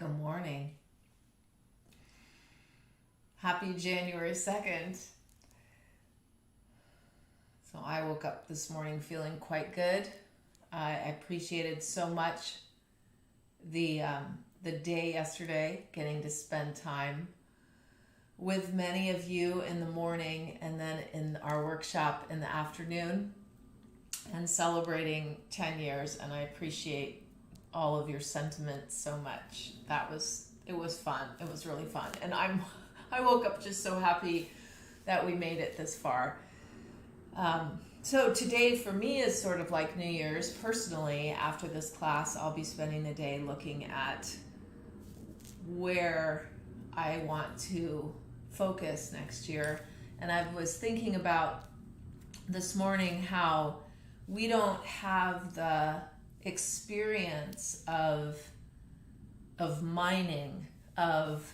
Good morning. Happy January 2nd. So I woke up this morning feeling quite good. I appreciated so much the the day yesterday, getting to spend time with many of you in the morning and then in our workshop in the afternoon and celebrating 10 years, and I appreciate all of your sentiments so much. It was fun. It was really fun. And I woke up just so happy that we made it this far. So today for me is sort of like New Year's. Personally, after this class, I'll be spending the day looking at where I want to focus next year. And I was thinking about this morning how we don't have the experience of mining, of,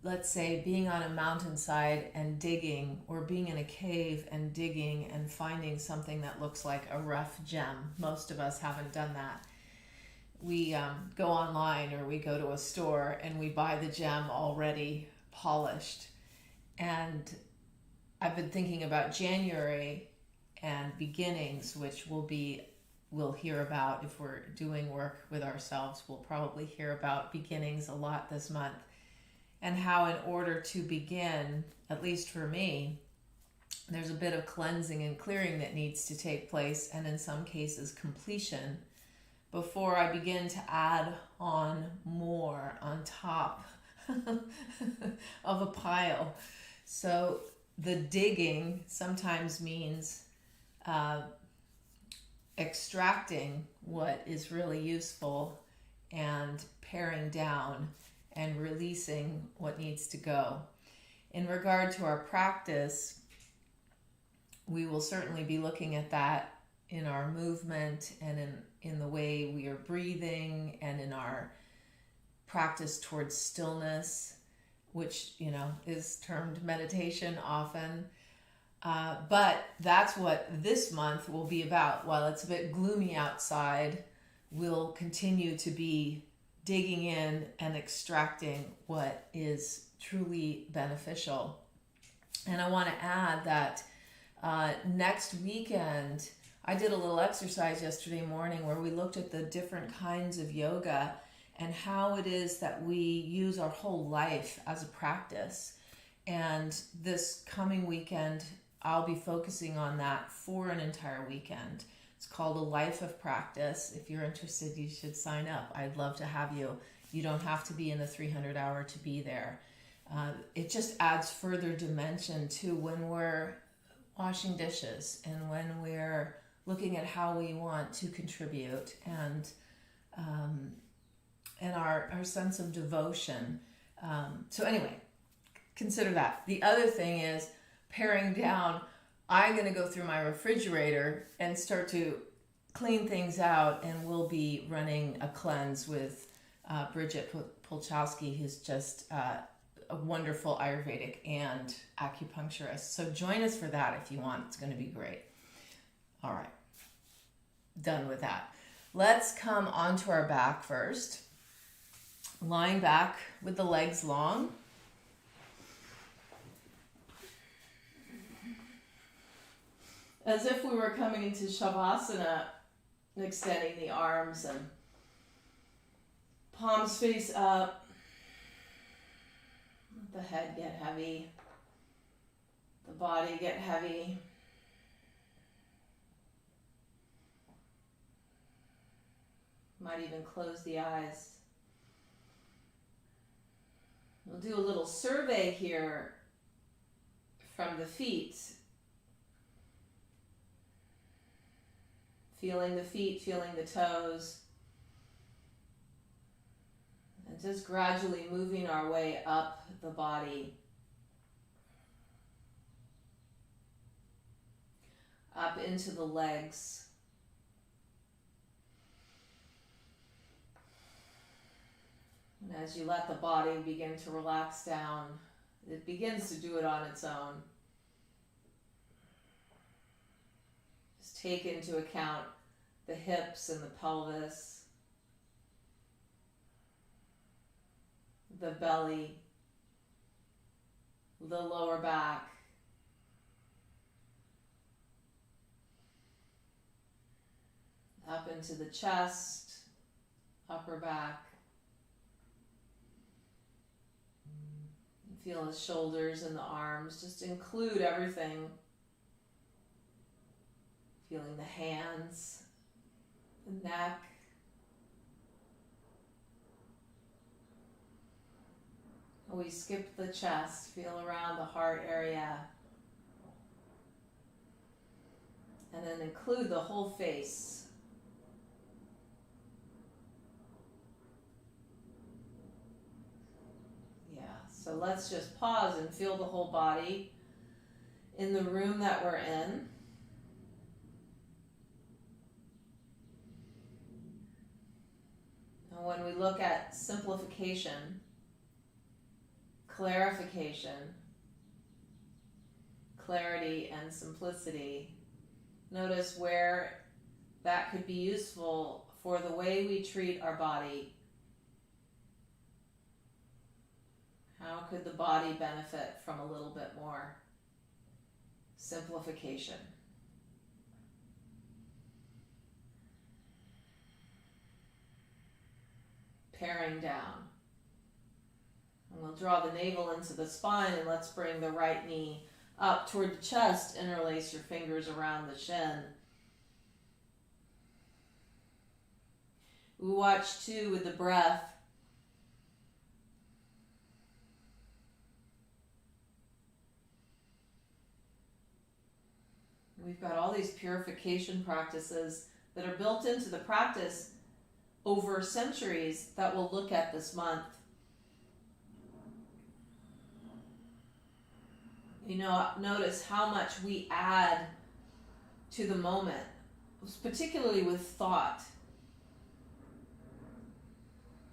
let's say, being on a mountainside and digging, or being in a cave and digging and finding something that looks like a rough gem. Most of us haven't done that. We go online or we go to a store and we buy the gem already polished. And I've been thinking about January and beginnings, which we'll hear about if we're doing work with ourselves. We'll probably hear about beginnings a lot this month, and how in order to begin, at least for me, there's a bit of cleansing and clearing that needs to take place, and in some cases completion, before I begin to add on more on top of a pile. So the digging sometimes means extracting what is really useful and paring down and releasing what needs to go. In regard to our practice, we will certainly be looking at that in our movement and in the way we are breathing, and in our practice towards stillness, which is termed meditation often. But that's what this month will be about. While it's a bit gloomy outside, we'll continue to be digging in and extracting what is truly beneficial. And I want to add that next weekend, I did a little exercise yesterday morning where we looked at the different kinds of yoga and how it is that we use our whole life as a practice. And this coming weekend, I'll be focusing on that for an entire weekend. It's called A Life of Practice. If you're interested, you should sign up. I'd love to have you. You don't have to be in the 300 hour to be there. It just adds further dimension to when we're washing dishes and when we're looking at how we want to contribute, and our sense of devotion. So anyway, consider that. The other thing is paring down. I'm going to go through my refrigerator and start to clean things out, and we'll be running a cleanse with Bridget Polchowski, who's just a wonderful Ayurvedic and acupuncturist. So join us for that if you want. It's going to be great. All right, done with that. Let's come onto our back first. Lying back with the legs long. As if we were coming into Shavasana, extending the arms and palms face up. Let the head get heavy, the body get heavy. Might even close the eyes. We'll do a little survey here from the feet. Feeling the feet, feeling the toes. And just gradually moving our way up the body. Up into the legs. And as you let the body begin to relax down, it begins to do it on its own. Just take into account the hips and the pelvis. the belly, the lower back, up into the chest, upper back. Feel the shoulders and the arms. Just include everything. Feeling the hands, the neck. We skip the chest. Feel around the heart area. And then include the whole face. So let's just pause and feel the whole body in the room that we're in. And when we look at simplification, clarification, clarity, and simplicity, notice where that could be useful for the way we treat our body. How could the body benefit from a little bit more simplification? Paring down. And we'll draw the navel into the spine, and let's bring the right knee up toward the chest. Interlace your fingers around the shin. We watch too with the breath. We've got all these purification practices that are built into the practice over centuries that we'll look at this month. You know, notice how much we add to the moment, particularly with thought.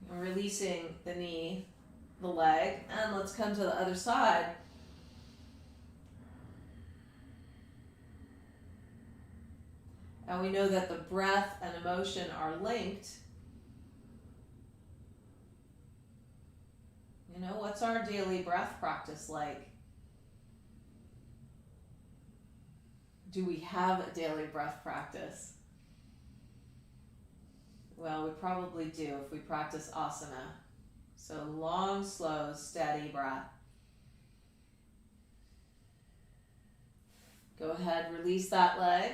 And releasing the knee, the leg, and let's come to the other side. And we know that the breath and emotion are linked. You know, what's our daily breath practice like? Do we have a daily breath practice? Well, we probably do if we practice asana. So long, slow, steady breath. Go ahead, release that leg.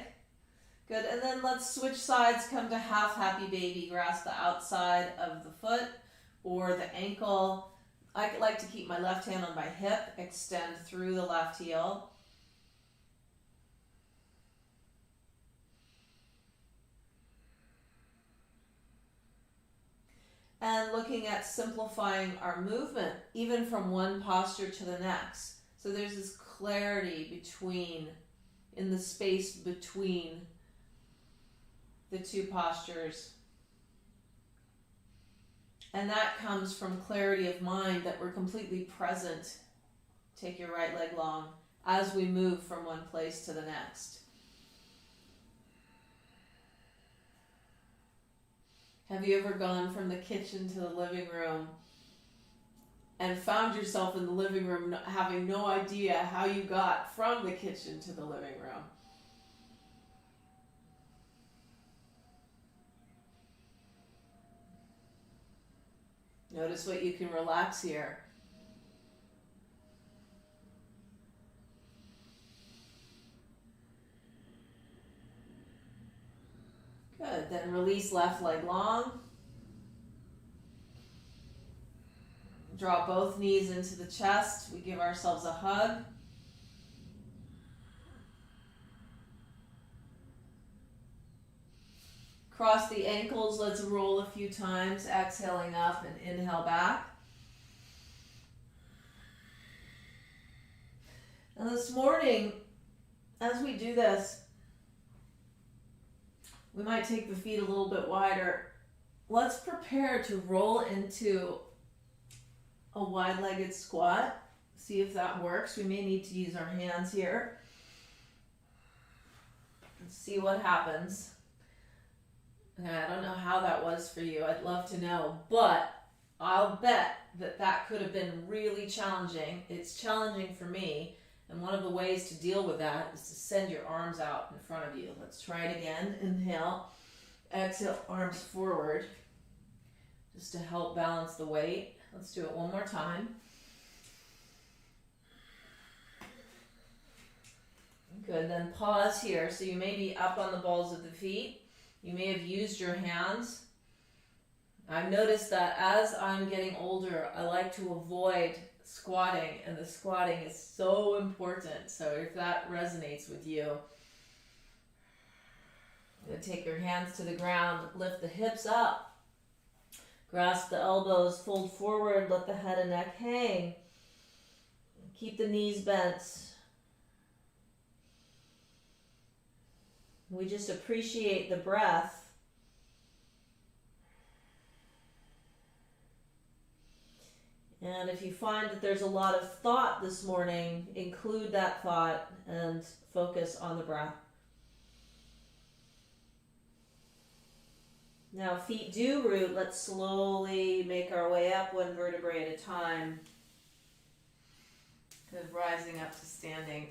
Good, and then let's switch sides, come to half happy baby. Grasp the outside of the foot or the ankle. I like to keep my left hand on my hip, extend through the left heel. And looking at simplifying our movement, even from one posture to the next. So there's this clarity in the space between the two postures. And that comes from clarity of mind, that we're completely present. Take your right leg long as we move from one place to the next. Have you ever gone from the kitchen to the living room and found yourself in the living room having no idea how you got from the kitchen to the living room? Notice what you can relax here. Good, then release left leg long. Draw both knees into the chest. We give ourselves a hug. Cross the ankles, let's roll a few times, exhaling up and inhale back. And this morning, as we do this, we might take the feet a little bit wider. Let's prepare to roll into a wide-legged squat. See if that works. We may need to use our hands here. Let's see what happens. I don't know how that was for you. I'd love to know. But I'll bet that that could have been really challenging. It's challenging for me. And one of the ways to deal with that is to send your arms out in front of you. Let's try it again. Inhale. Exhale, arms forward. Just to help balance the weight. Let's do it one more time. Good, then pause here. So you may be up on the balls of the feet. You may have used your hands. I've noticed that as I'm getting older, I like to avoid squatting, and the squatting is so important. So if that resonates with you, you're going to take your hands to the ground, lift the hips up, grasp the elbows, fold forward, let the head and neck hang. Keep the knees bent. We just appreciate the breath. And if you find that there's a lot of thought this morning, include that thought and focus on the breath. Now, feet do root. Let's slowly make our way up one vertebrae at a time. Good, rising up to standing.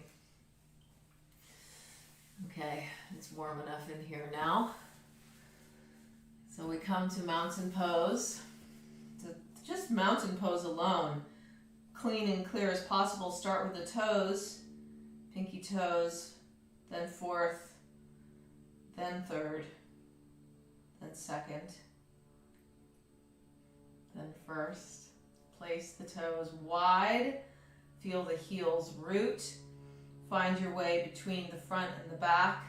Okay, it's warm enough in here now. So we come to mountain pose. Just mountain pose alone, clean and clear as possible. Start with the toes, pinky toes, then fourth, then third, then second, then first. Place the toes wide, feel the heels root. Find your way between the front and the back.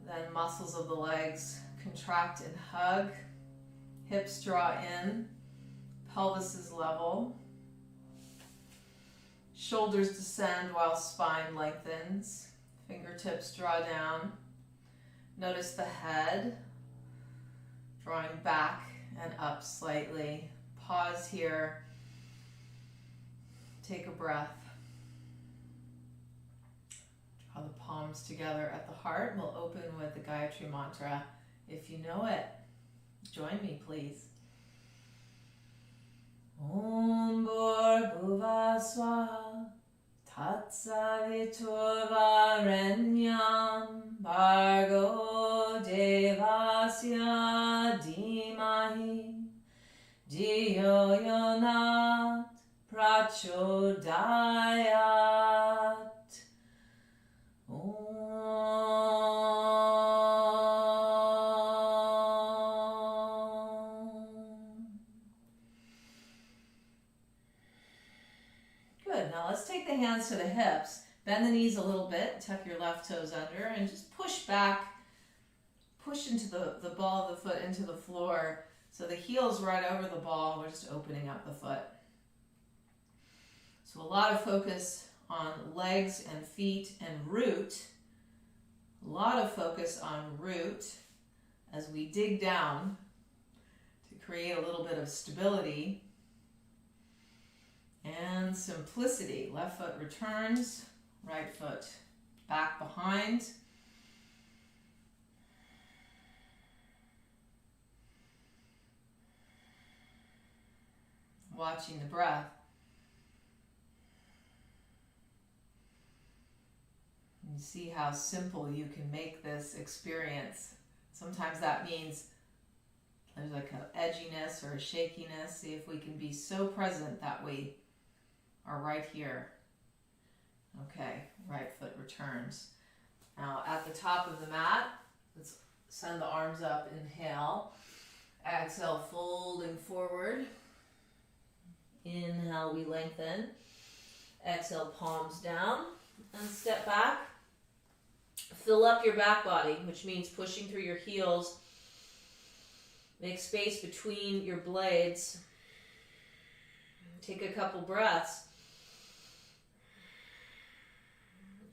Then muscles of the legs contract and hug. Hips draw in. Pelvis is level. Shoulders descend while spine lengthens. Fingertips draw down. Notice the head drawing back and up slightly. Pause here. Take a breath. Draw the palms together at the heart. We'll open with the Gayatri mantra. If you know it, join me, please. Om Bhurabhuva Swaha Tatsaviturvarenyam Bhargo Devasya Dhimahi Dhiyo Yonat Prachodayat. Good. Now let's take the hands to the hips. Bend the knees a little bit. Tuck your left toes under and just push back. Push into the ball of the foot into the floor. So the heel's right over the ball. We're just opening up the foot. So a lot of focus on legs and feet and root. A lot of focus on root as we dig down to create a little bit of stability and simplicity. Left foot returns, right foot back behind. Watching the breath. You see how simple you can make this experience. Sometimes that means there's like an edginess or a shakiness. See if we can be so present that we are right here. Okay, right foot returns. Now at the top of the mat, let's send the arms up. Inhale. Exhale, folding forward. Inhale, we lengthen. Exhale, palms down and step back. Fill up your back body, which means pushing through your heels. Make space between your blades. Take a couple breaths.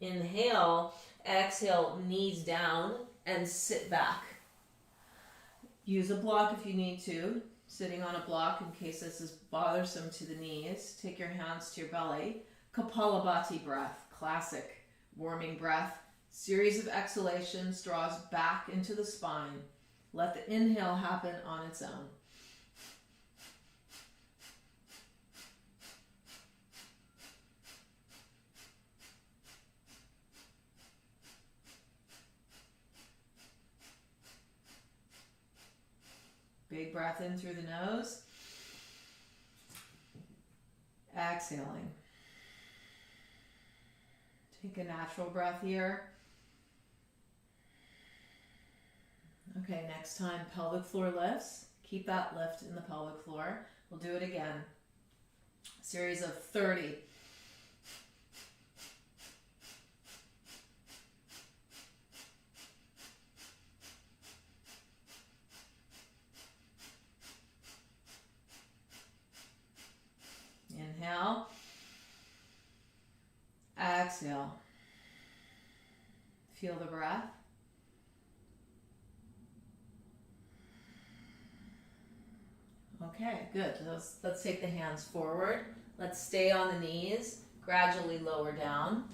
Inhale, exhale, knees down and sit back. Use a block if you need to. Sitting on a block in case this is bothersome to the knees. Take your hands to your belly. Kapalabhati breath, classic warming breath. Series of exhalations draws back into the spine. Let the inhale happen on its own. Big breath in through the nose. Exhaling. Take a natural breath here. Okay, next time, pelvic floor lifts. Keep that lift in the pelvic floor. We'll do it again. Series of 30. Inhale. Exhale. Feel the breath. Okay, good. Let's take the hands forward. Let's stay on the knees. Gradually lower down.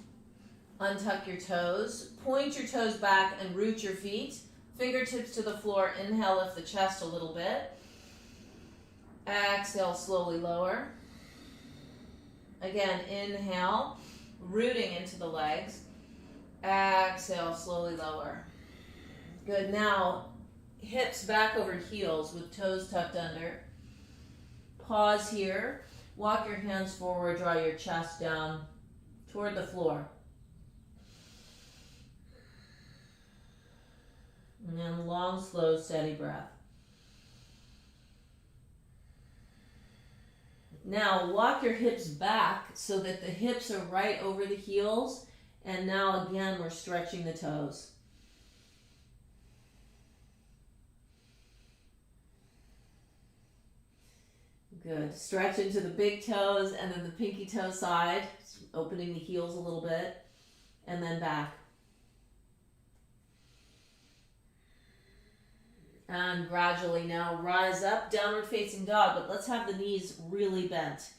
Untuck your toes. Point your toes back and root your feet. Fingertips to the floor. Inhale, lift the chest a little bit. Exhale, slowly lower. Again, inhale, rooting into the legs. Exhale, slowly lower. Good. Now, hips back over heels with toes tucked under. Pause here. Walk your hands forward. Draw your chest down toward the floor. And then long, slow, steady breath. Now walk your hips back so that the hips are right over the heels. And now again, we're stretching the toes. Good. Stretch into the big toes and then the pinky toe side, opening the heels a little bit, and then back. And gradually now rise up, downward facing dog, but let's have the knees really bent.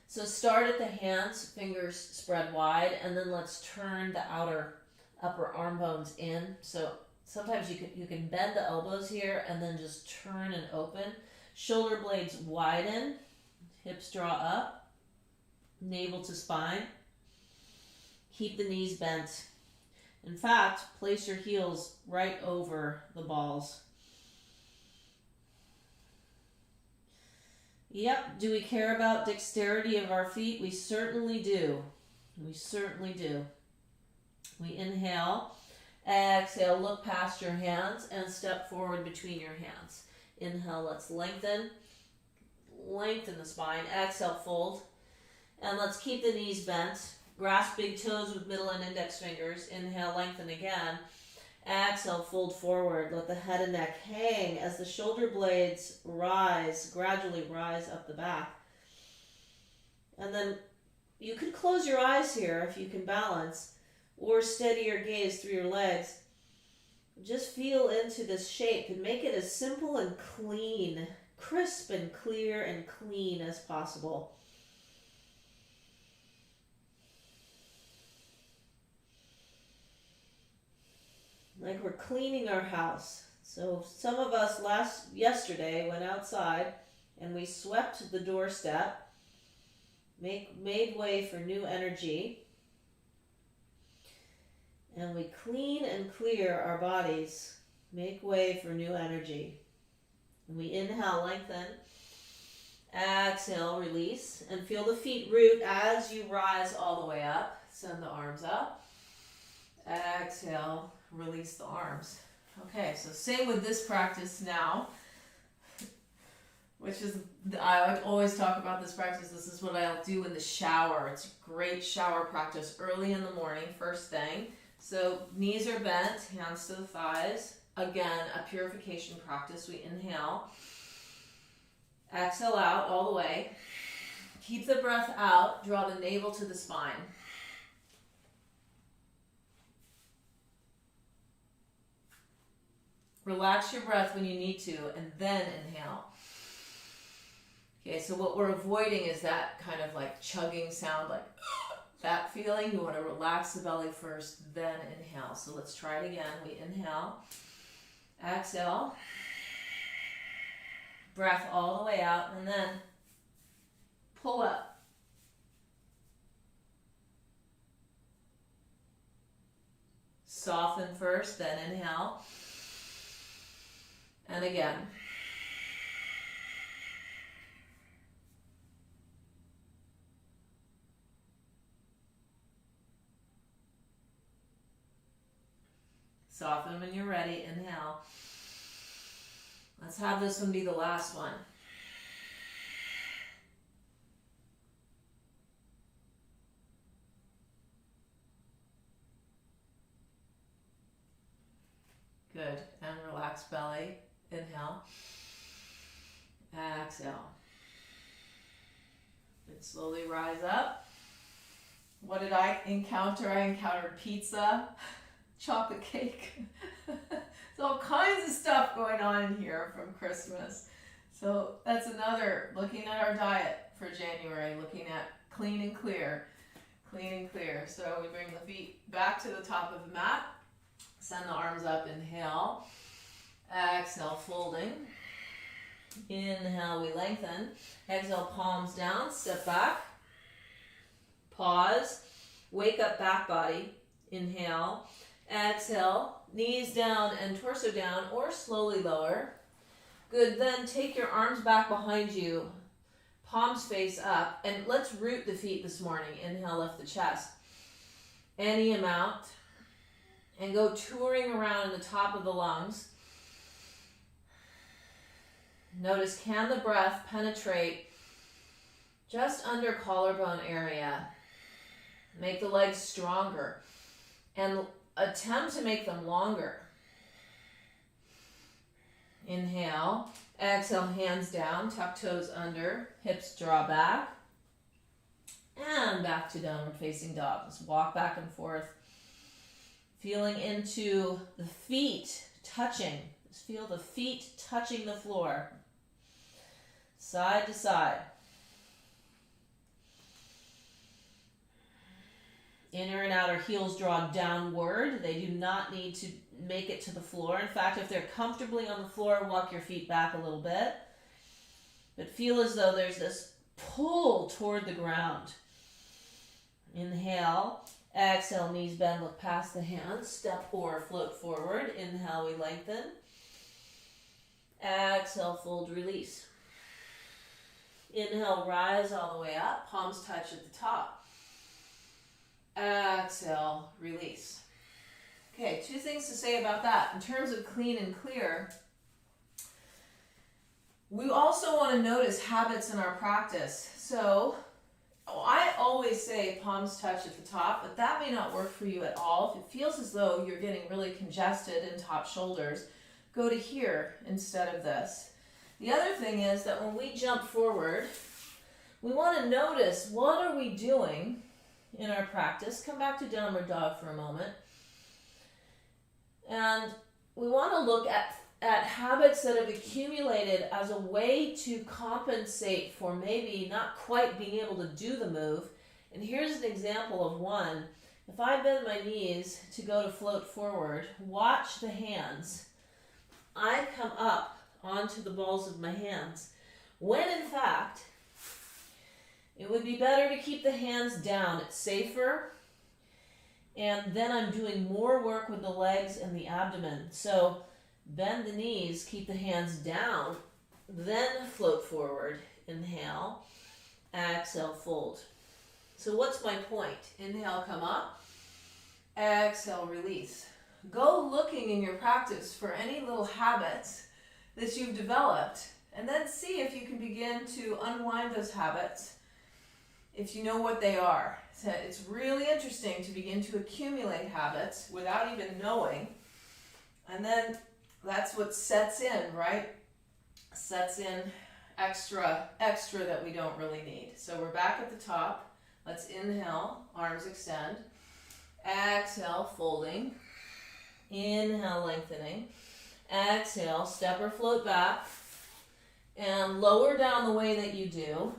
So start at the hands, fingers spread wide, and then let's turn the outer upper arm bones in. So sometimes you can bend the elbows here and then just turn and open. Shoulder blades widen, hips draw up, navel to spine. Keep the knees bent. In fact, place your heels right over the balls. Yep, do we care about dexterity of our feet? We certainly do. We certainly do. We inhale, exhale, look past your hands and step forward between your hands. Inhale, let's lengthen the spine. Exhale, fold. And let's keep the knees bent. Grasp big toes with middle and index fingers. Inhale, lengthen again. Exhale, fold forward. Let the head and neck hang as the shoulder blades rise, gradually rise up the back. And then you could close your eyes here if you can balance, or steady your gaze through your legs. Just feel into this shape and make it as simple and clean, crisp and clear and clean as possible. Like we're cleaning our house. So some of us yesterday went outside and we swept the doorstep, made way for new energy. And we clean and clear our bodies, make way for new energy. And we inhale, lengthen. Exhale, release. And feel the feet root as you rise all the way up. Send the arms up. Exhale, release the arms. Okay, so same with this practice now, which is, I always talk about this practice. This is what I'll do in the shower. It's a great shower practice early in the morning, first thing. So knees are bent, hands to the thighs. Again, a purification practice. We inhale. Exhale out all the way. Keep the breath out. Draw the navel to the spine. Relax your breath when you need to, and then inhale. Okay, so what we're avoiding is that kind of like chugging sound, like that feeling. You want to relax the belly first, then inhale. So let's try it again. We inhale, exhale, breath all the way out, and then pull up. Soften first, then inhale. And again. Soften when you're ready. Inhale. Let's have this one be the last one. Good. And relax belly. Inhale. Exhale. And slowly rise up. What did I encounter? I encountered pizza, chocolate cake. There's all kinds of stuff going on in here from Christmas. So that's another, looking at our diet for January, looking at clean and clear. Clean and clear. So we bring the feet back to the top of the mat. Send the arms up. Inhale. Exhale, folding. Inhale, we lengthen. Exhale, palms down. Step back. Pause. Wake up, back body. Inhale. Exhale. Knees down and torso down, or slowly lower. Good. Then take your arms back behind you. Palms face up. And let's root the feet this morning. Inhale, lift the chest. Any amount. And go touring around in the top of the lungs. Notice, can the breath penetrate just under collarbone area? Make the legs stronger. And attempt to make them longer. Inhale. Exhale, hands down, tuck toes under, hips draw back. And back to downward facing dog. Just walk back and forth. Feeling into the feet touching. Just feel the feet touching the floor. Side to side. Inner and outer heels draw downward. They do not need to make it to the floor. In fact, if they're comfortably on the floor, walk your feet back a little bit. But feel as though there's this pull toward the ground. Inhale. Exhale, knees bend, look past the hands. Step or float forward. Inhale, we lengthen. Exhale, fold, release. Inhale, rise all the way up. Palms touch at the top. Exhale, release. Okay, two things to say about that. In terms of clean and clear, we also want to notice habits in our practice. So I always say palms touch at the top, but that may not work for you at all. If it feels as though you're getting really congested in top shoulders, go to here instead of this. The other thing is that when we jump forward, we want to notice, what are we doing in our practice? Come back to downward dog for a moment. And we want to look at habits that have accumulated as a way to compensate for maybe not quite being able to do the move. And here's an example of one. If I bend my knees to go to float forward, watch the hands. I come up onto the balls of my hands, when in fact, it would be better to keep the hands down. It's safer. And then I'm doing more work with the legs and the abdomen. So bend the knees, keep the hands down, then float forward. Inhale, exhale, fold. So what's my point? Inhale, come up. Exhale, release. Go looking in your practice for any little habits that you've developed, and then see if you can begin to unwind those habits if you know what they are. So it's really interesting to begin to accumulate habits without even knowing, and then that's what sets in, right? Sets in extra that we don't really need. So we're back at the top. Let's inhale, arms extend. Exhale, folding. Inhale, lengthening. Exhale, step or float back. And lower down the way that you do.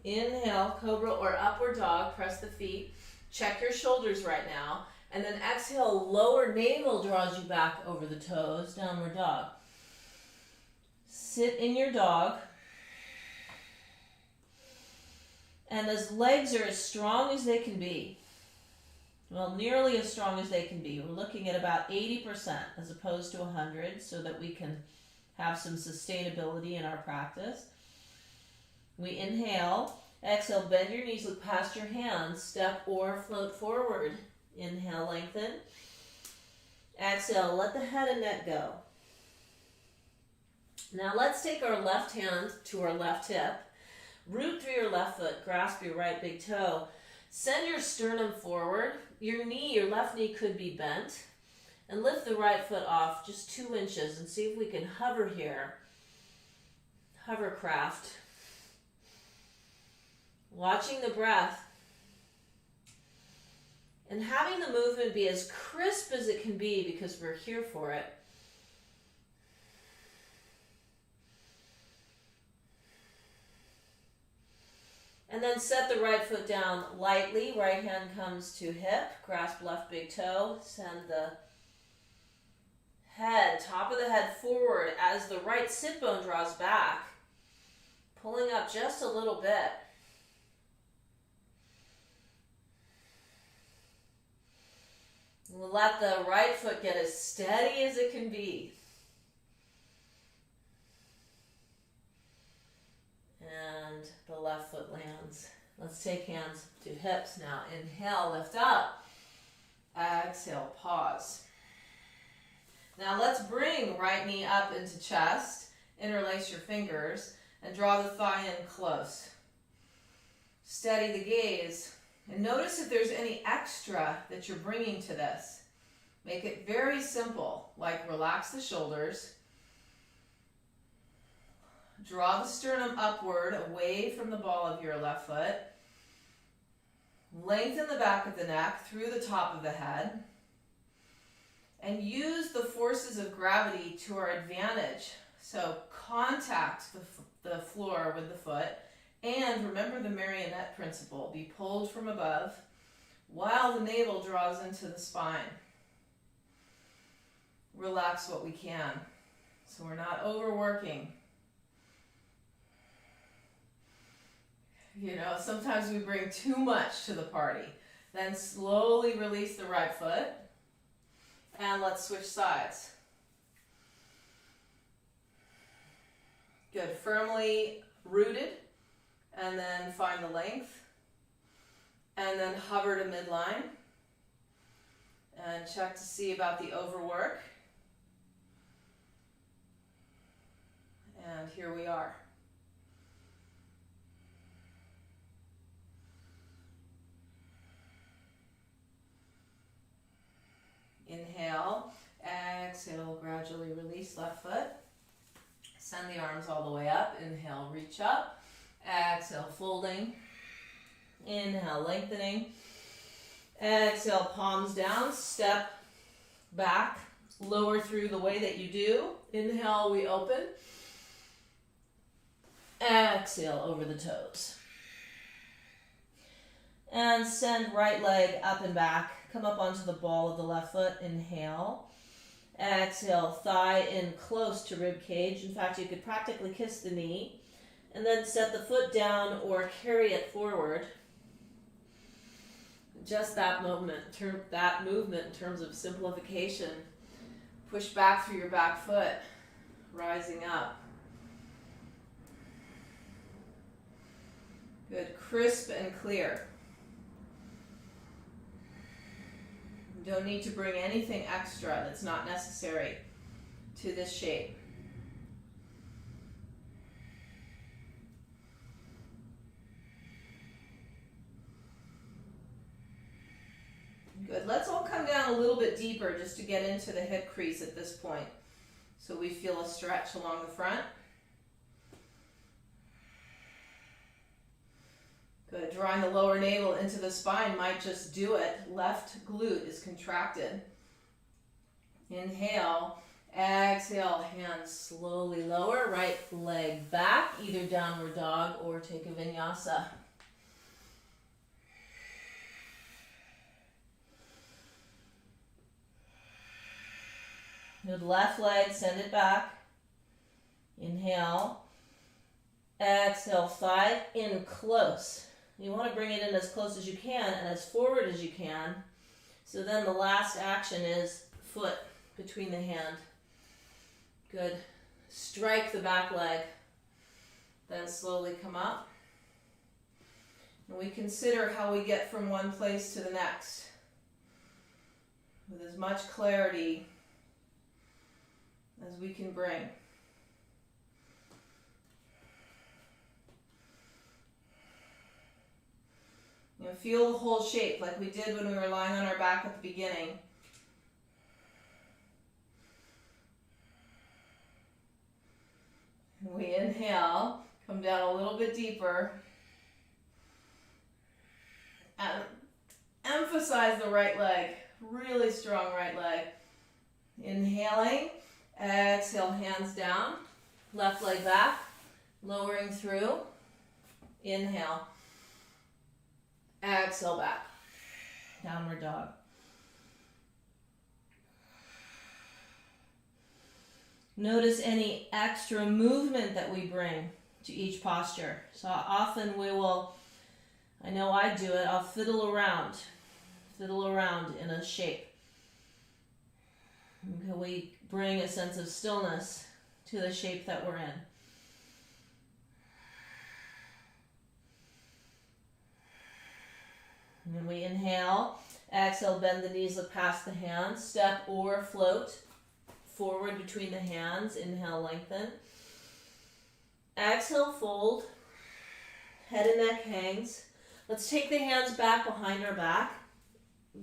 Inhale, cobra or upward dog. Press the feet. Check your shoulders right now. And then exhale, lower navel draws you back over the toes. Downward dog. Sit in your dog. And those legs are as strong as they can be. Well, nearly as strong as they can be. We're looking at about 80% as opposed to 100, so that we can have some sustainability in our practice. We inhale, exhale, bend your knees, look past your hands, step or float forward. Inhale, lengthen. Exhale, let the head and neck go. Now let's take our left hand to our left hip. Root through your left foot, grasp your right big toe. Send your sternum forward. Your knee, your left knee could be bent. And lift the right foot off just 2 inches and see if we can hover here. Hovercraft. Watching the breath. And having the movement be as crisp as it can be because we're here for it. And then set the right foot down lightly. Right hand comes to hip. Grasp left big toe. Send the head, top of the head forward as the right sit bone draws back. Pulling up just a little bit. We'll let the right foot get as steady as it can be. And the left foot lands. Let's take hands to hips now. Inhale, lift up. Exhale, pause. Now let's bring right knee up into chest. Interlace your fingers and draw the thigh in close. Steady the gaze. And notice if there's any extra that you're bringing to this. Make it very simple, like relax the shoulders. Draw the sternum upward, away from the ball of your left foot. Lengthen the back of the neck through the top of the head. And use the forces of gravity to our advantage. So contact the floor with the foot. And remember the marionette principle. Be pulled from above while the navel draws into the spine. Relax what we can. So we're not overworking. You know, sometimes we bring too much to the party. Then slowly release the right foot. And let's switch sides. Good. Firmly rooted. And then find the length. And then hover to midline. And check to see about the overwork. And here we are. Inhale, exhale, gradually release left foot. Send the arms all the way up. Inhale, reach up. Exhale, folding. Inhale, lengthening. Exhale, palms down. Step back. Lower through the way that you do. Inhale, we open. Exhale, over the toes. And send right leg up and back. Come up onto the ball of the left foot. Inhale. Exhale, thigh in close to rib cage. In fact, you could practically kiss the knee. And then set the foot down or carry it forward. Just that movement in terms of simplification. Push back through your back foot, rising up. Good, crisp and clear. You don't need to bring anything extra that's not necessary to this shape. Good. Let's all come down a little bit deeper just to get into the hip crease at this point. So we feel a stretch along the front. Good. Drawing the lower navel into the spine might just do it. Left glute is contracted. Inhale. Exhale. Hands slowly lower. Right leg back. Either downward dog or take a vinyasa. Good. Left leg, send it back. Inhale. Exhale, thigh in close. You want to bring it in as close as you can and as forward as you can. So then the last action is foot between the hand. Good. Strike the back leg. Then slowly come up. And we consider how we get from one place to the next. with as much clarity as we can bring. You know, feel the whole shape like we did when we were lying on our back at the beginning. And we inhale, come down a little bit deeper. And emphasize the right leg, really strong right leg. Inhaling, exhale, hands down, left leg back, lowering through. Inhale, exhale back, downward dog. Notice any extra movement that we bring to each posture. So often we will, I know I do it, I'll fiddle around in a shape. Okay, we bring a sense of stillness to the shape that we're in. And then we inhale, exhale, bend the knees, look past the hands, step or float forward between the hands. Inhale, lengthen. Exhale, fold. Head and neck hangs. Let's take the hands back behind our back.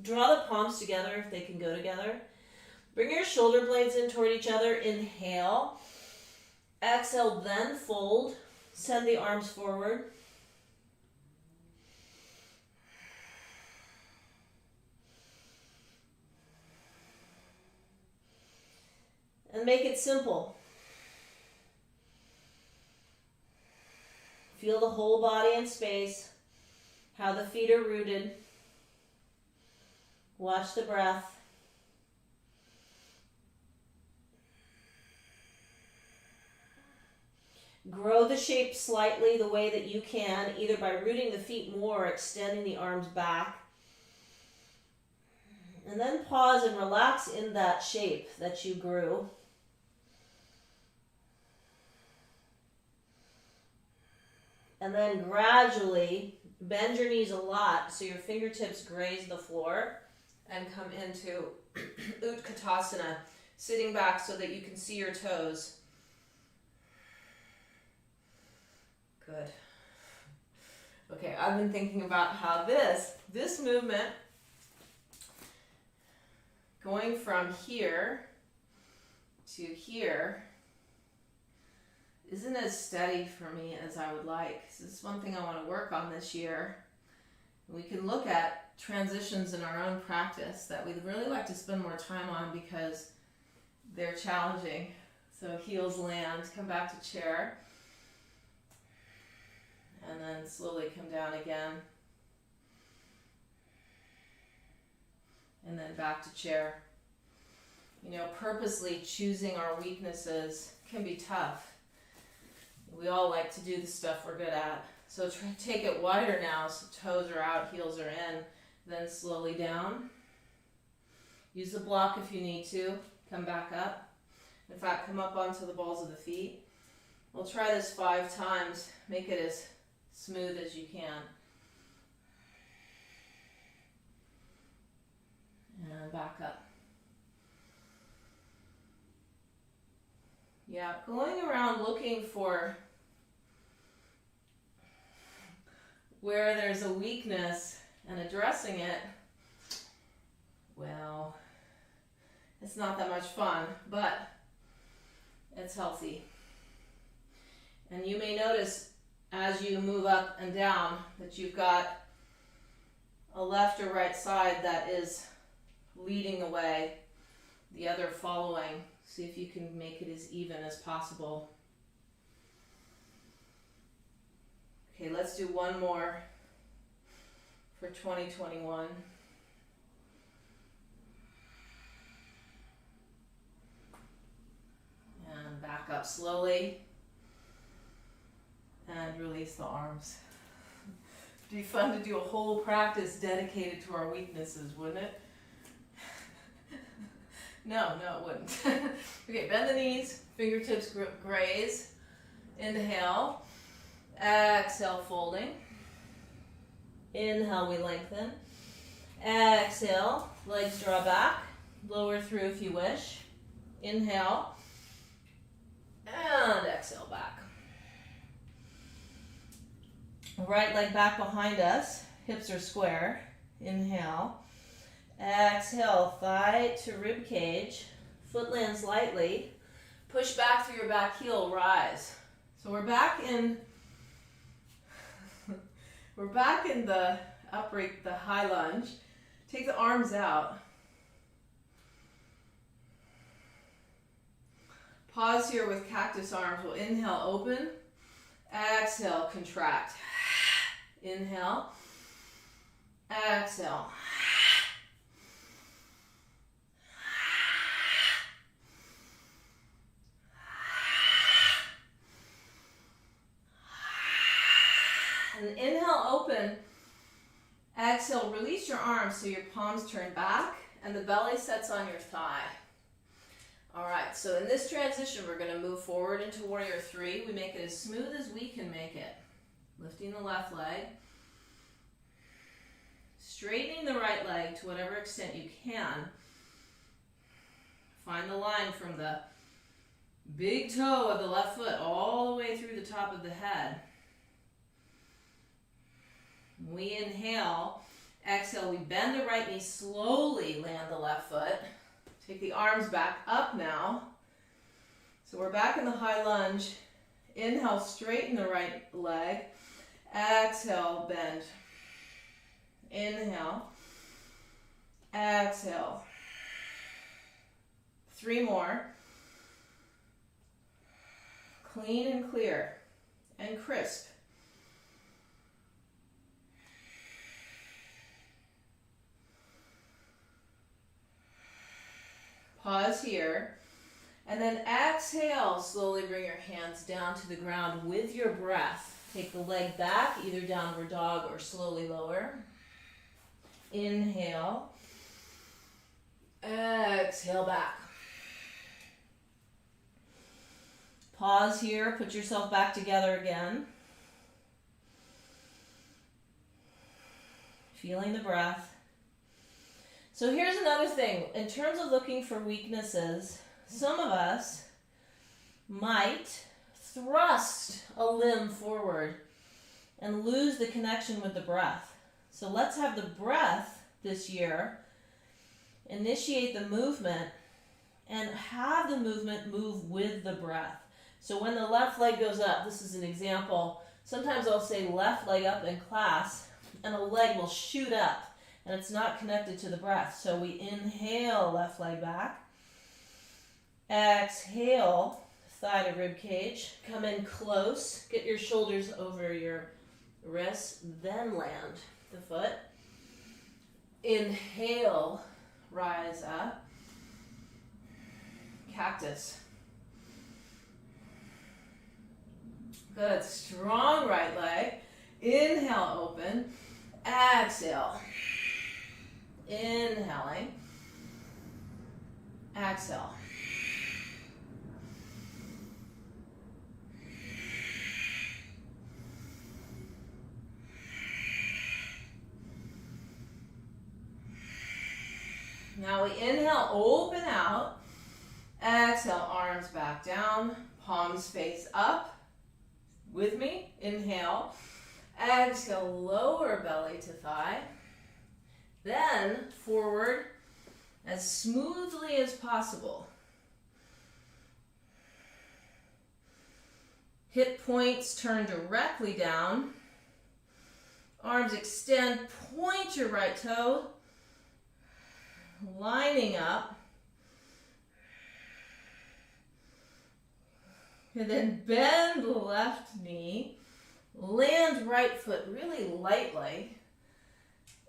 Draw the palms together if they can go together. Bring your shoulder blades in toward each other. Inhale. Exhale, then fold. Send the arms forward. And make it simple. Feel the whole body in space, how the feet are rooted. Watch the breath. Grow the shape slightly the way that you can, either by rooting the feet more or extending the arms back. And then pause and relax in that shape that you grew. And then gradually bend your knees a lot so your fingertips graze the floor and come into Utkatasana, sitting back so that you can see your toes. Good. Okay, I've been thinking about how this movement, going from here to here, isn't as steady for me as I would like. So this is one thing I want to work on this year. We can look at transitions in our own practice that we'd really like to spend more time on because they're challenging. So heels land, come back to chair, and then slowly come down again. And then back to chair. You know, purposely choosing our weaknesses can be tough. We all like to do the stuff we're good at. So take it wider now, so toes are out, heels are in, then slowly down. Use the block if you need to. Come back up. In fact, come up onto the balls of the feet. We'll try this 5 times. Make it as smooth as you can. And back up. Yeah, going around looking for where there's a weakness and addressing it, well, it's not that much fun, but it's healthy. And you may notice as you move up and down that you've got a left or right side that is leading the way, the other following. See if you can make it as even as possible. Okay, let's do one more for 2021. And back up slowly. And release the arms. It'd be fun to do a whole practice dedicated to our weaknesses, wouldn't it? No, it wouldn't. Okay, bend the knees, fingertips graze. Inhale. Exhale, folding. Inhale, we lengthen. Exhale, legs draw back. Lower through if you wish. Inhale. And exhale back. Right leg back behind us. Hips are square. Inhale. Exhale, thigh to rib cage. Foot lands lightly. Push back through your back heel, rise. So we're back in the upright, the high lunge. Take the arms out. Pause here with cactus arms. We'll inhale, open. Exhale, contract. Inhale. Exhale. And inhale, open. Exhale, release your arms so your palms turn back and the belly sets on your thigh. All right, so in this transition, we're going to move forward into Warrior 3. We make it as smooth as we can make it. Lifting the left leg. Straightening the right leg to whatever extent you can. Find the line from the big toe of the left foot all the way through the top of the head. We inhale, exhale, we bend the right knee, slowly land the left foot. Take the arms back up now. So we're back in the high lunge. Inhale, straighten the right leg. Exhale, bend. Inhale. Exhale. 3 more. Clean and clear and crisp. Pause here, and then exhale, slowly bring your hands down to the ground with your breath. Take the leg back, either downward dog or slowly lower. Inhale, exhale back. Pause here, put yourself back together again. Feeling the breath. So here's another thing. In terms of looking for weaknesses, some of us might thrust a limb forward and lose the connection with the breath. So let's have the breath this year initiate the movement and have the movement move with the breath. So when the left leg goes up, this is an example. Sometimes I'll say left leg up in class and a leg will shoot up. And it's not connected to the breath. So we inhale, left leg back. Exhale, thigh to rib cage. Come in close. Get your shoulders over your wrists. Then land the foot. Inhale, rise up. Cactus. Good. Strong right leg. Inhale, open. Exhale. Inhaling. Exhale. Now we inhale, open out. Exhale, arms back down. Palms face up. With me. Inhale. Exhale, lower belly to thigh. Then forward as smoothly as possible. Hip points turn directly down. Arms extend, point your right toe. Lining up. And then bend the left knee. Land right foot really lightly.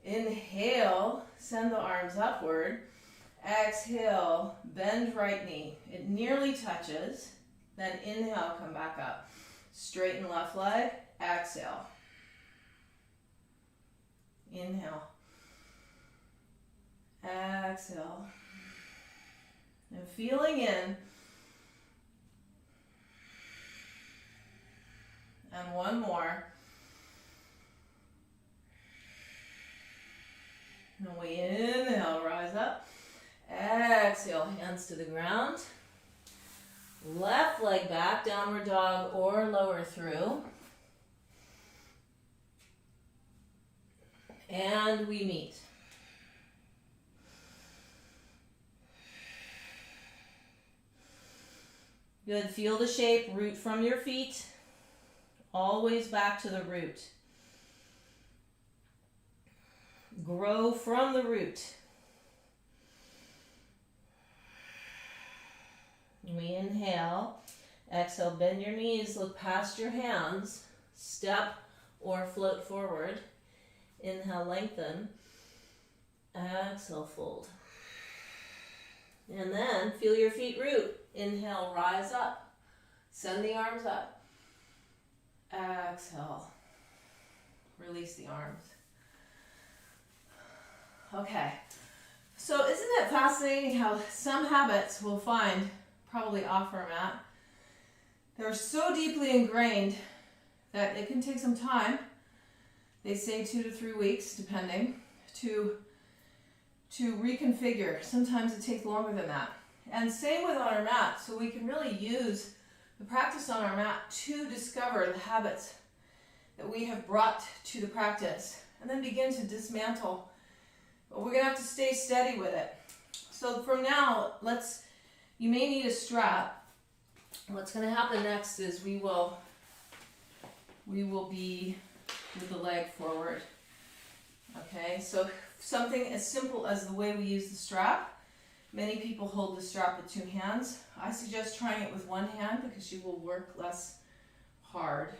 Inhale, send the arms upward. Exhale, bend right knee. It nearly touches. Then inhale, come back up. Straighten left leg. Exhale. Inhale. Exhale. And feeling in. And one more. And we inhale, rise up. Exhale, hands to the ground. Left leg back, downward dog or lower through. And we meet. Good, feel the shape, root from your feet. Always back to the root. Grow from the root. We inhale. Exhale, bend your knees, look past your hands. Step or float forward. Inhale, lengthen. Exhale, fold. And then feel your feet root. Inhale, rise up. Send the arms up. Exhale. Release the arms. Okay. So isn't it fascinating how some habits we'll find probably off our mat, they're so deeply ingrained that it can take some time. They say 2 to 3 weeks, depending, to reconfigure. Sometimes it takes longer than that. And same with on our mat. So we can really use the practice on our mat to discover the habits that we have brought to the practice and then begin to dismantle. But we're going to have to stay steady with it. So from now, you may need a strap. What's going to happen next is we will be with the leg forward. Okay, so something as simple as the way we use the strap. Many people hold the strap with 2 hands. I suggest trying it with 1 hand because you will work less hard.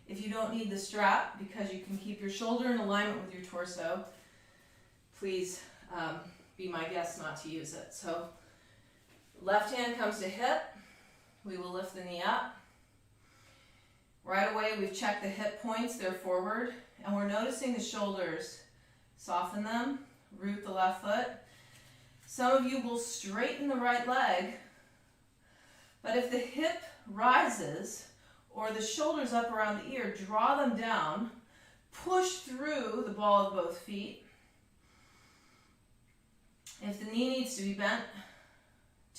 If you don't need the strap because you can keep your shoulder in alignment with your torso, please be my guest not to use it. So left hand comes to hip. We will lift the knee up. Right away, we've checked the hip points, they're forward, and we're noticing the shoulders. Soften them, root the left foot. Some of you will straighten the right leg, but if the hip rises or the shoulders up around the ear, draw them down, push through the ball of both feet. If the knee needs to be bent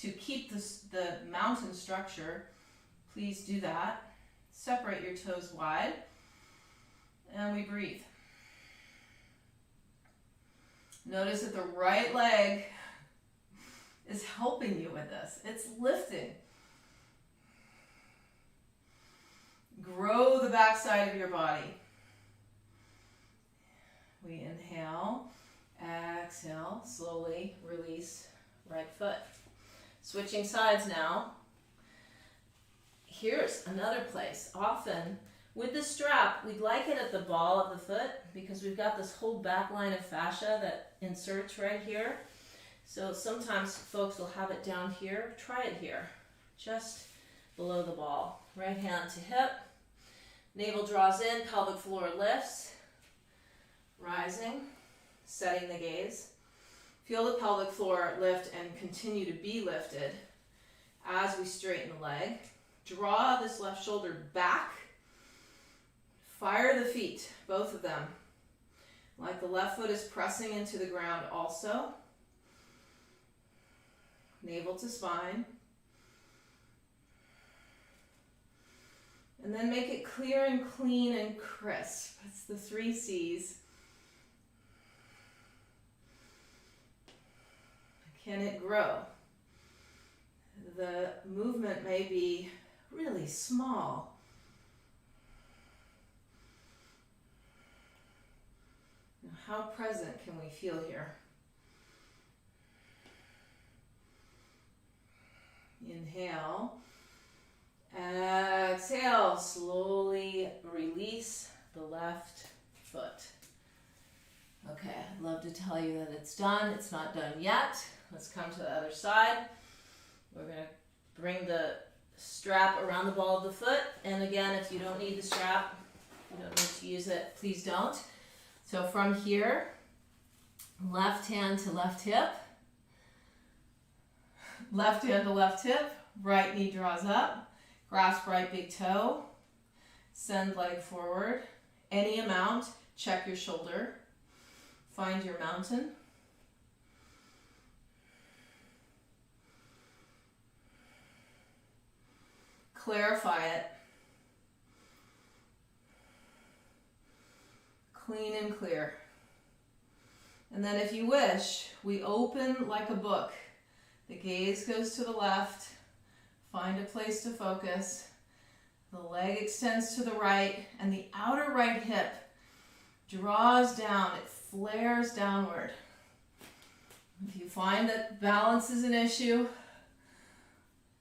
to keep the mountain structure, please do that. Separate your toes wide, and we breathe. Notice that the right leg is helping you with this. It's lifting. Grow the backside of your body. We inhale, exhale, slowly release right foot. Switching sides now. Here's another place. Often with the strap, we'd like it at the ball of the foot because we've got this whole back line of fascia that inserts right here. So sometimes folks will have it down here. Try it here, just below the ball. Right hand to hip. Navel draws in, pelvic floor lifts. Rising, setting the gaze. Feel the pelvic floor lift and continue to be lifted as we straighten the leg. Draw this left shoulder back. Fire the feet, both of them. Like the left foot is pressing into the ground also. Navel to spine. And then make it clear and clean and crisp. It's the 3 C's. Can it grow? The movement may be really small. How present can we feel here? Inhale. Exhale. Slowly release the left foot. Okay, I'd love to tell you that it's done. It's not done yet. Let's come to the other side. We're going to bring the strap around the ball of the foot. And again, if you don't need the strap, you don't need to use it, please don't. So from here, left hand to left hip. Left hand to left hip. Right knee draws up. Grasp right big toe. Send leg forward. Any amount. Check your shoulder. Find your mountain. clarify it, clean and clear. And then if you wish, we open like a book. The gaze goes to the left, find a place to focus. The leg extends to the right, and the outer right hip draws down, it flares downward. If you find that balance is an issue,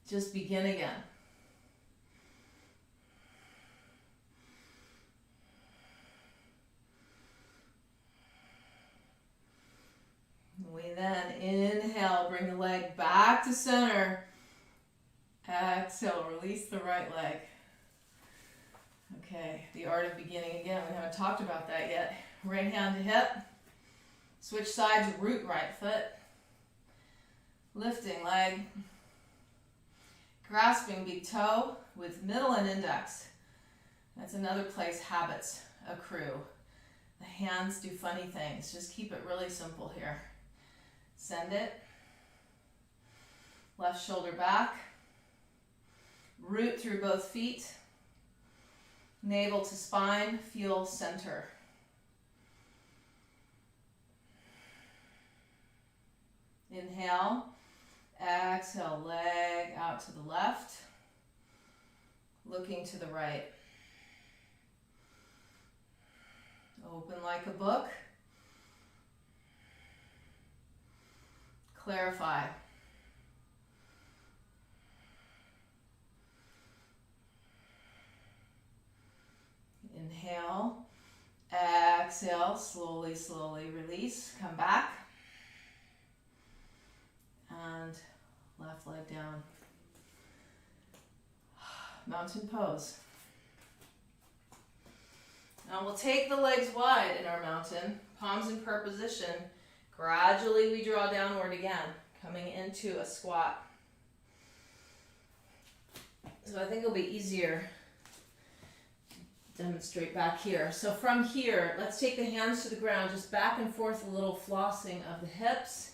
just begin again. We then inhale, bring the leg back to center. Exhale, release the right leg. Okay, the art of beginning again. We haven't talked about that yet. Right hand to hip. Switch sides, root right foot. Lifting leg. Grasping big toe with middle and index. That's another place habits accrue. The hands do funny things. Just keep it really simple here. Send it. Left shoulder back. Root through both feet. Navel to spine, feel center. Inhale. Exhale, leg out to the left. Looking to the right. Open like a book. Clarify. Inhale, exhale, slowly, slowly release, come back, and left leg down. Mountain pose. Now we'll take the legs wide in our mountain, palms in prayer position. Gradually we draw downward again, coming into a squat. So I think it'll be easier demonstrate back here. So from here, let's take the hands to the ground, just back and forth, a little flossing of the hips.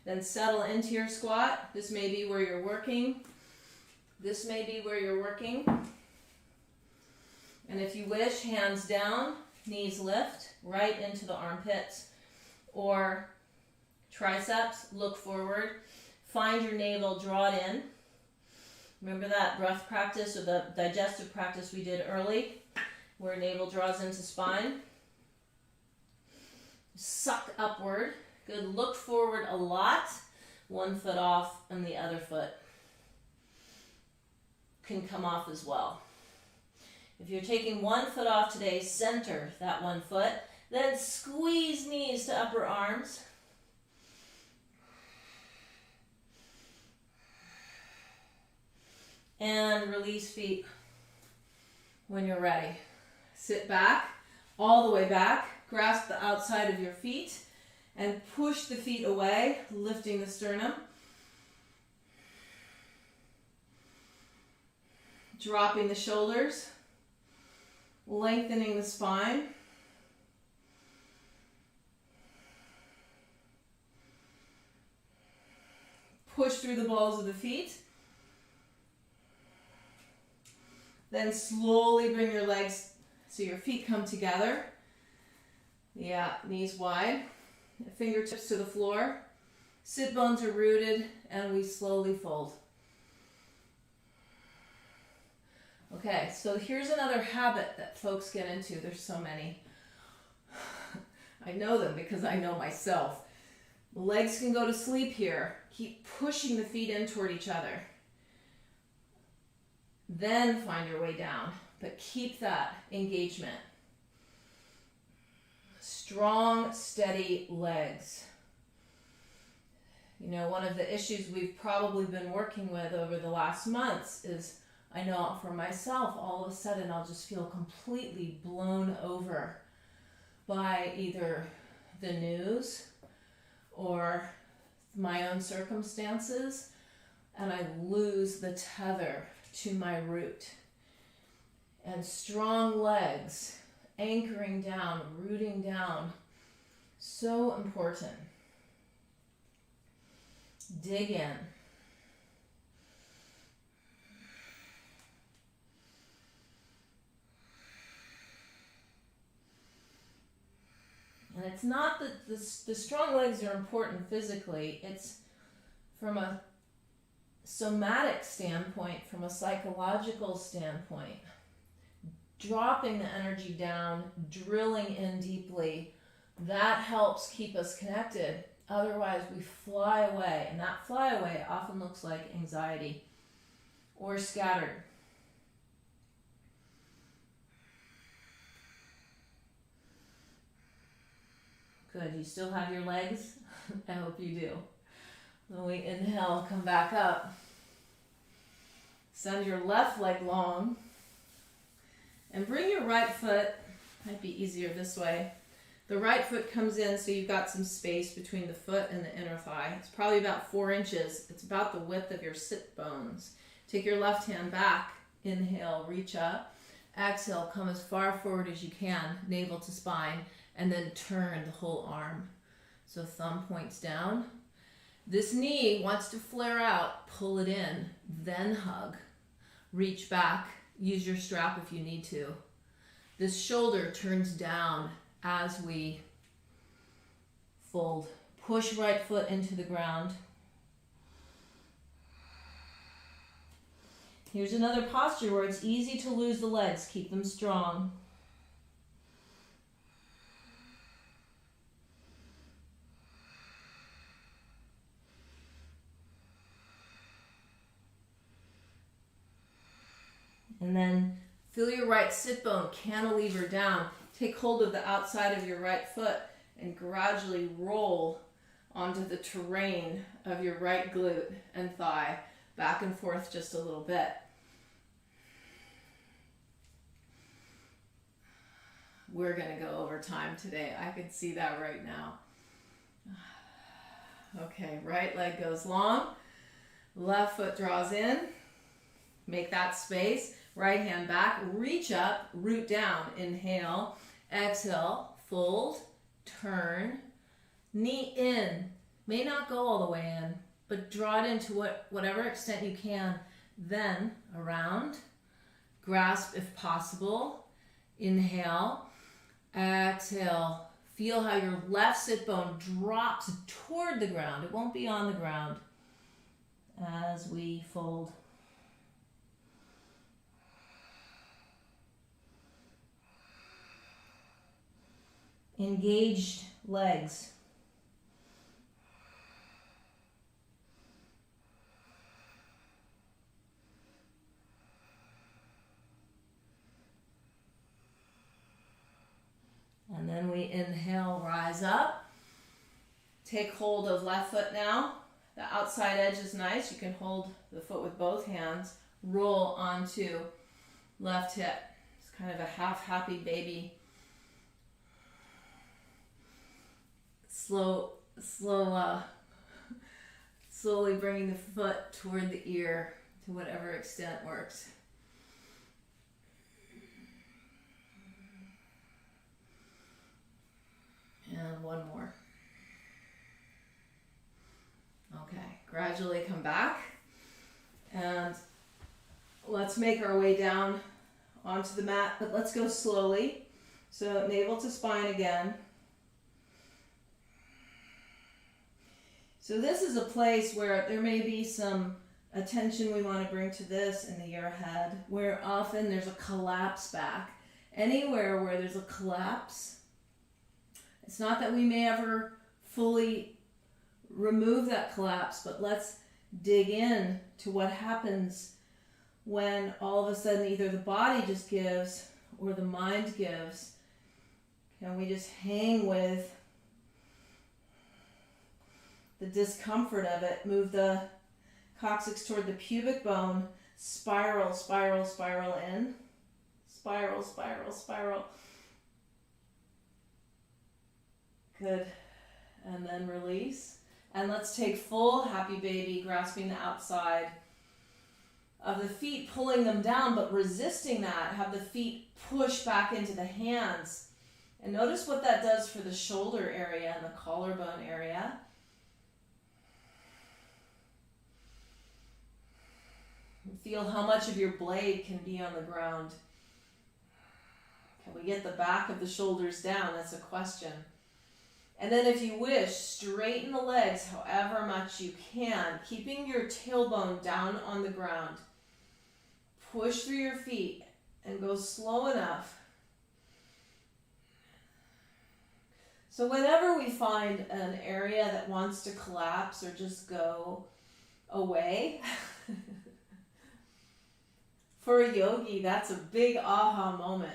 Then settle into your squat. This may be where you're working. This may be where you're working. And if you wish, hands down, knees lift, right into the armpits. Or triceps, look forward. Find your navel, draw it in. Remember that breath practice or the digestive practice we did early, where navel draws into spine. Suck upward. Good, look forward a lot. One foot off and the other foot can come off as well. If you're taking one foot off today, center that one foot. Then squeeze knees to upper arms. And release feet when you're ready. Sit back, all the way back. Grasp the outside of your feet and push the feet away, lifting the sternum. Dropping the shoulders, lengthening the spine. Push through the balls of the feet. Then slowly bring your legs so your feet come together. Yeah, knees wide. Fingertips to the floor. Sit bones are rooted and we slowly fold. Okay, so here's another habit that folks get into. There's so many. I know them because I know myself. The legs can go to sleep here. Keep pushing the feet in toward each other. Then find your way down, but keep that engagement. Strong, steady legs. You know, one of the issues we've probably been working with over the last months is, I know for myself, all of a sudden I'll just feel completely blown over by either the news or my own circumstances, and I lose the tether to my root. And strong legs, anchoring down, rooting down, so important. Dig in. And it's not that the strong legs are important physically. It's from a somatic standpoint, from a psychological standpoint. Dropping the energy down, drilling in deeply, that helps keep us connected. Otherwise, we fly away, and that fly away often looks like anxiety or scattered. Good. You still have your legs? I hope you do. When we inhale, come back up. Send your left leg long. And bring your right foot, might be easier this way. The right foot comes in so you've got some space between the foot and the inner thigh. It's probably about 4 inches. It's about the width of your sit bones. Take your left hand back. Inhale, reach up. Exhale, come as far forward as you can, navel to spine, and then turn the whole arm. So thumb points down. This knee wants to flare out. Pull it in, then hug. Reach back. Use your strap if you need to. This shoulder turns down as we fold. Push right foot into the ground. Here's another posture where it's easy to lose the legs. Keep them strong. And then feel your right sit bone cantilever down. Take hold of the outside of your right foot and gradually roll onto the terrain of your right glute and thigh, back and forth just a little bit. We're going to go over time today. I can see that right now. Okay, right leg goes long. Left foot draws in. Make that space. Right hand back, reach up, root down. Inhale, exhale, fold, turn, knee in. May not go all the way in, but draw it into whatever extent you can. Then around, grasp if possible. Inhale, exhale. Feel how your left sit bone drops toward the ground. It won't be on the ground as we fold. Engaged legs. And then we inhale, rise up. Take hold of left foot now. The outside edge is nice. You can hold the foot with both hands. Roll onto left hip. It's kind of a half happy baby. Slowly bringing the foot toward the ear to whatever extent works. And one more. Okay, gradually come back. And let's make our way down onto the mat, but let's go slowly. So navel to spine again. So this is a place where there may be some attention we want to bring to this in the year ahead, where often there's a collapse back. Anywhere where there's a collapse, it's not that we may ever fully remove that collapse, but let's dig in to what happens when all of a sudden either the body just gives or the mind gives. Can we just hang with the discomfort of it? Move the coccyx toward the pubic bone. Spiral, spiral, spiral in. Spiral, spiral, spiral. Good. And then release. And let's take full happy baby, grasping the outside of the feet, pulling them down, but resisting that. Have the feet push back into the hands. And notice what that does for the shoulder area and the collarbone area. Feel how much of your blade can be on the ground. Can we get the back of the shoulders down? That's a question. And then if you wish, straighten the legs however much you can, keeping your tailbone down on the ground. Push through your feet and go slow enough. So whenever we find an area that wants to collapse or just go away, for a yogi, that's a big aha moment.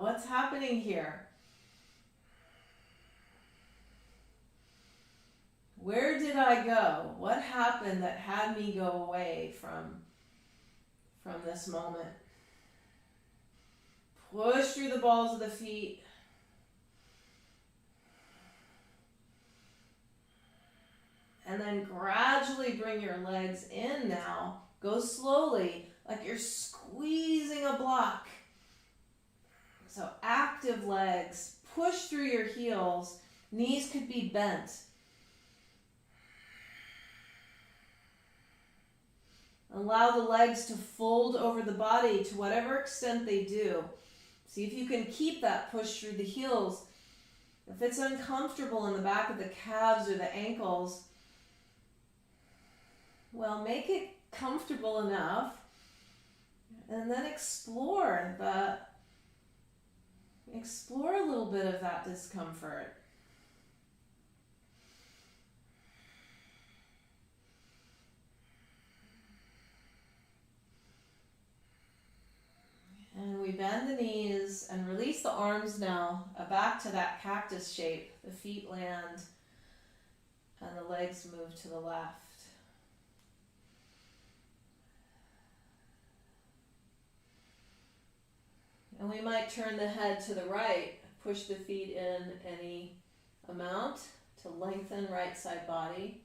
What's happening here? Where did I go? What happened that had me go away from this moment? Push through the balls of the feet. And then gradually bring your legs in now. Go slowly, like you're squeezing a block. So active legs. Push through your heels. Knees could be bent. Allow the legs to fold over the body to whatever extent they do. See if you can keep that push through the heels. If it's uncomfortable in the back of the calves or the ankles, well, make it comfortable enough and then explore a little bit of that discomfort. And we bend the knees and release the arms now, back to that cactus shape. The feet land and the legs move to the left. And we might turn the head to the right, push the feet in any amount to lengthen right side body.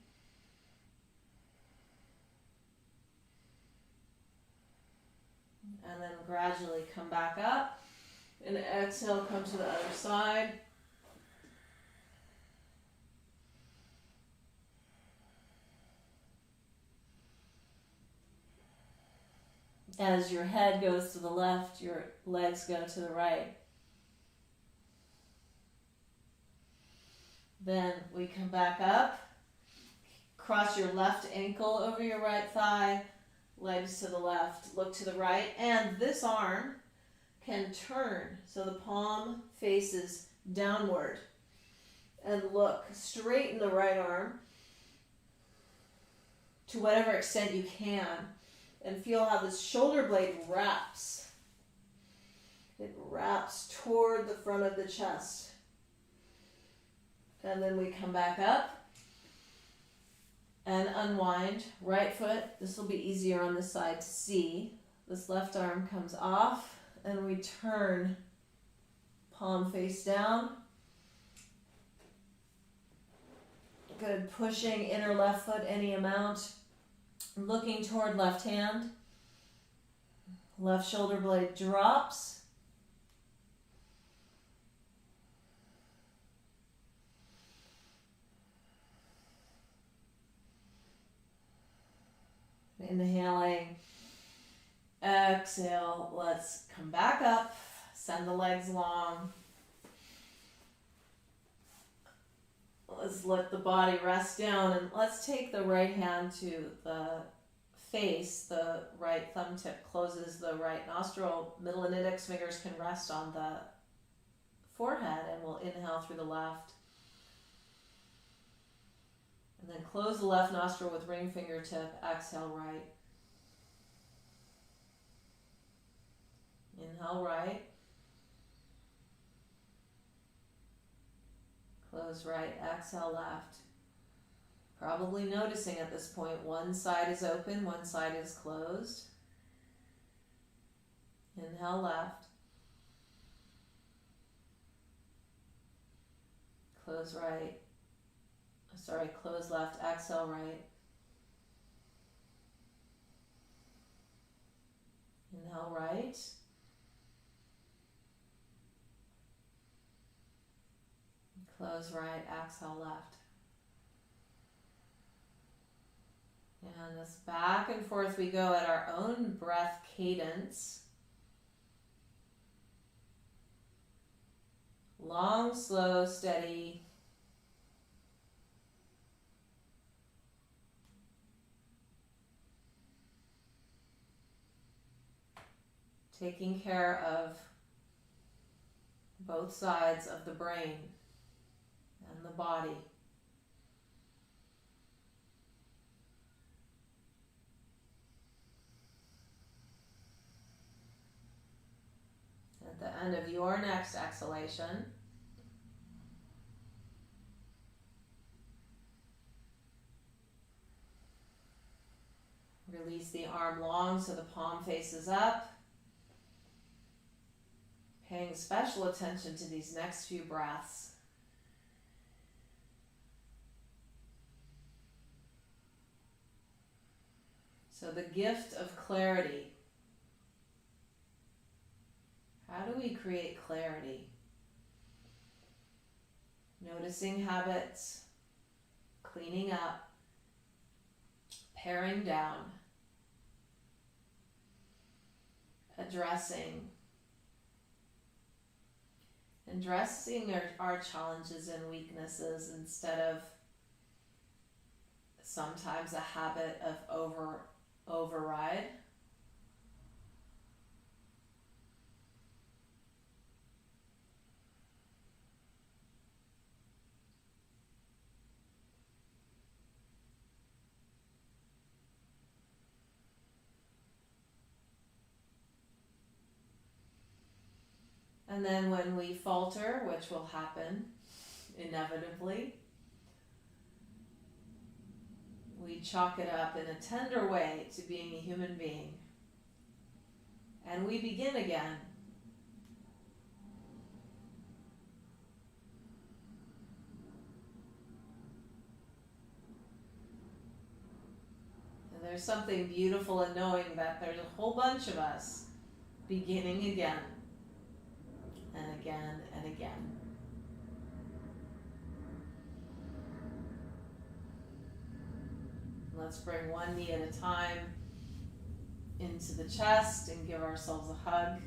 And then gradually come back up. And exhale, come to the other side. As your head goes to the left, your legs go to the right. Then we come back up. Cross your left ankle over your right thigh. Legs to the left, look to the right, and this arm can turn so the palm faces downward. And look, straighten the right arm to whatever extent you can, and feel how this shoulder blade wraps. It wraps toward the front of the chest. And then we come back up. And unwind, right foot, this will be easier on this side to see. This left arm comes off and we turn, palm face down. Good, pushing inner left foot any amount, looking toward left hand. Left shoulder blade drops. Inhaling, exhale, let's come back up, send the legs long. Let's let the body rest down and let's take the right hand to the face. The right thumb tip closes the right nostril. Middle and index fingers can rest on the forehead and we'll inhale through the left. And then close the left nostril with ring fingertip, exhale right. Inhale right. Close right, exhale left. Probably noticing at this point one side is open, one side is closed. Inhale left. Close right. Close left, exhale right. Inhale right. Close right, exhale left. And this back and forth we go at our own breath cadence. Long, slow, steady. Taking care of both sides of the brain and the body. At the end of your next exhalation, release the arm long so the palm faces up. Paying special attention to these next few breaths. So the gift of clarity. How do we create clarity? Noticing habits, cleaning up, paring down, addressing our challenges and weaknesses instead of sometimes a habit of override. And then when we falter, which will happen inevitably, we chalk it up in a tender way to being a human being. And we begin again. And there's something beautiful in knowing that there's a whole bunch of us beginning again. And again and again. Let's bring one knee at a time into the chest and give ourselves a hug.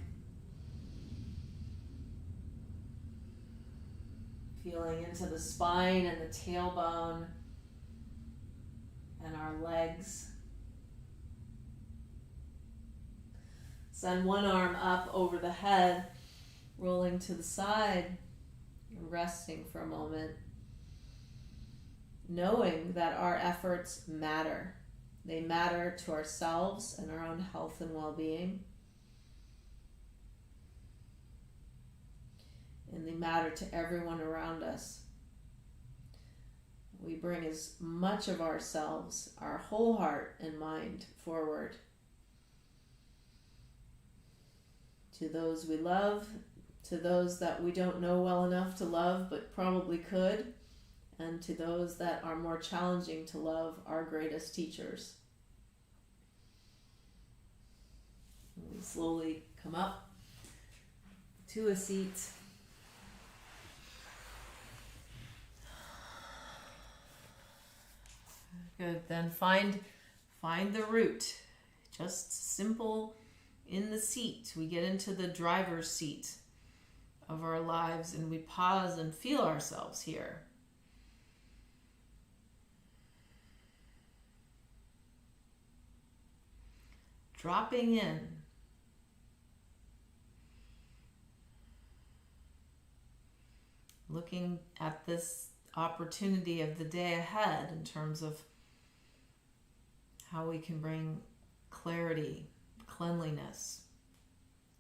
Feeling into the spine and the tailbone and our legs. Send one arm up over the head, rolling to the side and resting for a moment. Knowing that our efforts matter. They matter to ourselves and our own health and well-being. And they matter to everyone around us. We bring as much of ourselves, our whole heart and mind forward to those we love, to those that we don't know well enough to love but probably could, and to those that are more challenging to love, our greatest teachers. And we slowly come up to a seat. Good, then find the root. Just simple in the seat. We get into the driver's seat of our lives and we pause and feel ourselves here. Dropping in. Looking at this opportunity of the day ahead in terms of how we can bring clarity, cleanliness,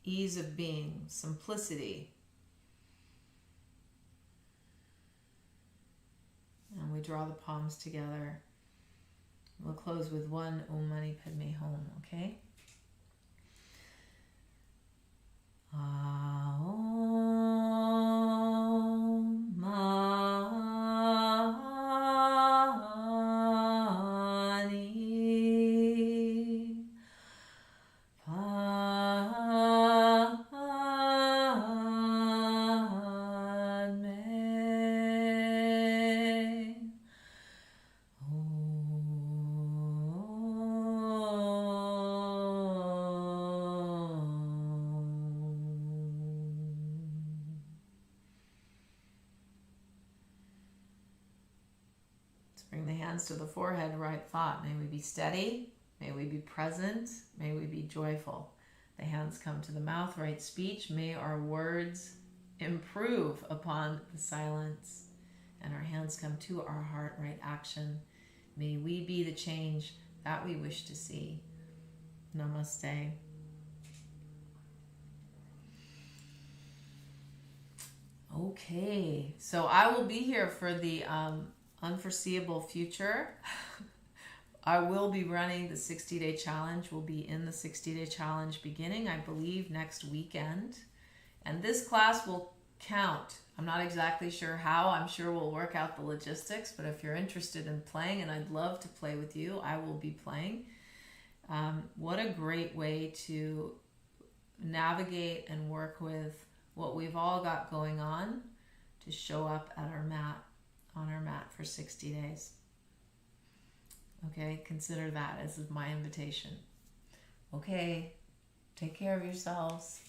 ease of being, simplicity. And we draw the palms together. We'll close with one Om Mani Padme Hum, okay? Om Mani Padme hands to the forehead, right thought. May we be steady. May we be present. May we be joyful. The hands come to the mouth, right speech. May our words improve upon the silence. And our hands come to our heart, right action. May we be the change that we wish to see. Namaste. Okay, so I will be here for the unforeseeable future. I will be running the 60-day challenge. We'll be in the 60-day challenge beginning, I believe, next weekend. And this class will count. I'm not exactly sure how. I'm sure we'll work out the logistics, but if you're interested in playing, and I'd love to play with you, I will be playing. What a great way to navigate and work with what we've all got going on to show up at our mat, on our mat for 60 days. Okay, consider that as my invitation. Okay, take care of yourselves.